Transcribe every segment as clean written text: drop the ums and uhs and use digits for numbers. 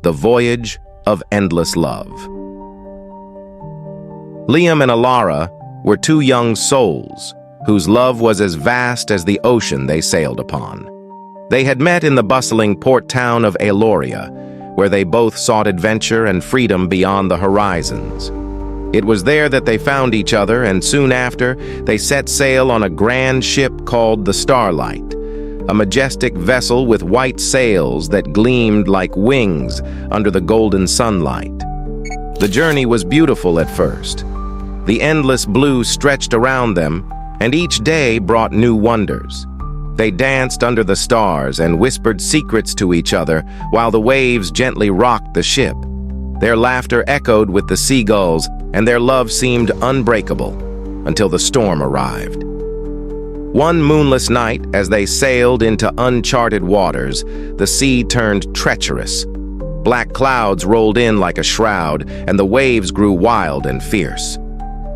The Voyage of Endless Love. Liam and Elara were two young souls whose love was as vast as the ocean they sailed upon. They had met in the bustling port town of Aeloria, where they both sought adventure and freedom beyond the horizons. It was there that they found each other, and soon after, they set sail on a grand ship called the Starlight, a majestic vessel with white sails that gleamed like wings under the golden sunlight. The journey was beautiful at first. The endless blue stretched around them, and each day brought new wonders. They danced under the stars and whispered secrets to each other while the waves gently rocked the ship. Their laughter echoed with the seagulls, and their love seemed unbreakable until the storm arrived. One moonless night, as they sailed into uncharted waters, the sea turned treacherous. Black clouds rolled in like a shroud, and the waves grew wild and fierce.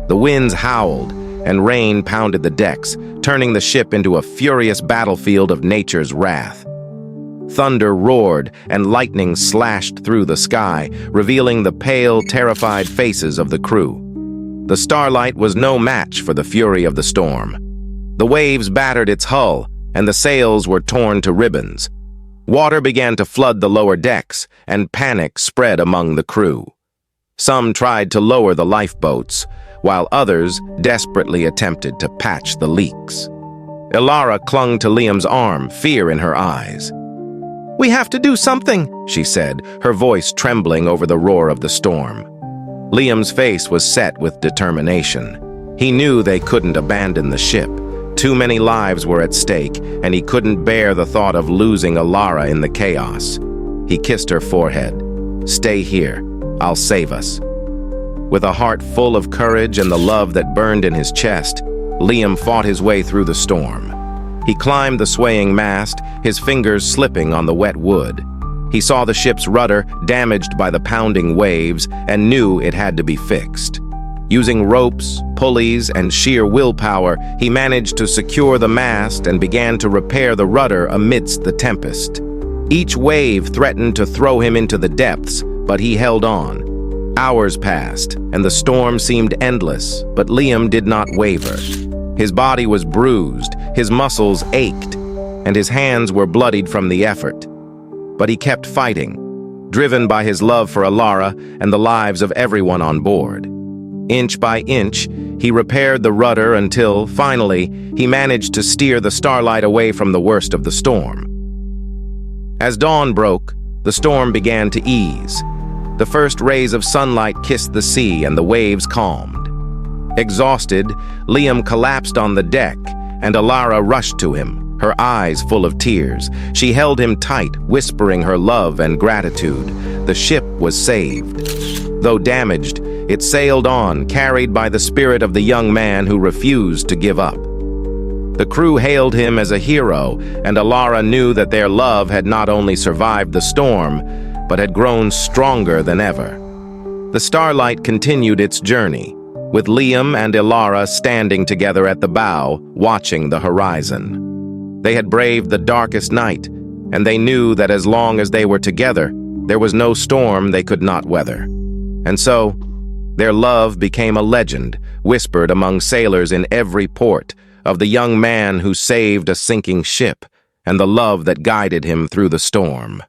The winds howled, and rain pounded the decks, turning the ship into a furious battlefield of nature's wrath. Thunder roared, and lightning slashed through the sky, revealing the pale, terrified faces of the crew. The Starlight was no match for the fury of the storm. The waves battered its hull, and the sails were torn to ribbons. Water began to flood the lower decks, and panic spread among the crew. Some tried to lower the lifeboats, while others desperately attempted to patch the leaks. Elara clung to Liam's arm, fear in her eyes. "We have to do something," she said, her voice trembling over the roar of the storm. Liam's face was set with determination. He knew they couldn't abandon the ship. Too many lives were at stake, and he couldn't bear the thought of losing Elara in the chaos. He kissed her forehead. "Stay here. I'll save us." With a heart full of courage and the love that burned in his chest, Liam fought his way through the storm. He climbed the swaying mast, his fingers slipping on the wet wood. He saw the ship's rudder damaged by the pounding waves and knew it had to be fixed. Using ropes, pulleys, and sheer willpower, he managed to secure the mast and began to repair the rudder amidst the tempest. Each wave threatened to throw him into the depths, but he held on. Hours passed, and the storm seemed endless, but Liam did not waver. His body was bruised, his muscles ached, and his hands were bloodied from the effort. But he kept fighting, driven by his love for Elara and the lives of everyone on board. Inch by inch, he repaired the rudder until, finally, he managed to steer the Starlight away from the worst of the storm. As dawn broke, the storm began to ease. The first rays of sunlight kissed the sea and the waves calmed. Exhausted, Liam collapsed on the deck, and Elara rushed to him, her eyes full of tears. She held him tight, whispering her love and gratitude. The ship was saved. Though damaged, it sailed on, carried by the spirit of the young man who refused to give up. The crew hailed him as a hero, and Elara knew that their love had not only survived the storm, but had grown stronger than ever. The Starlight continued its journey, with Liam and Elara standing together at the bow, watching the horizon. They had braved the darkest night, and they knew that as long as they were together, there was no storm they could not weather. And so, their love became a legend, whispered among sailors in every port, of the young man who saved a sinking ship, and the love that guided him through the storm.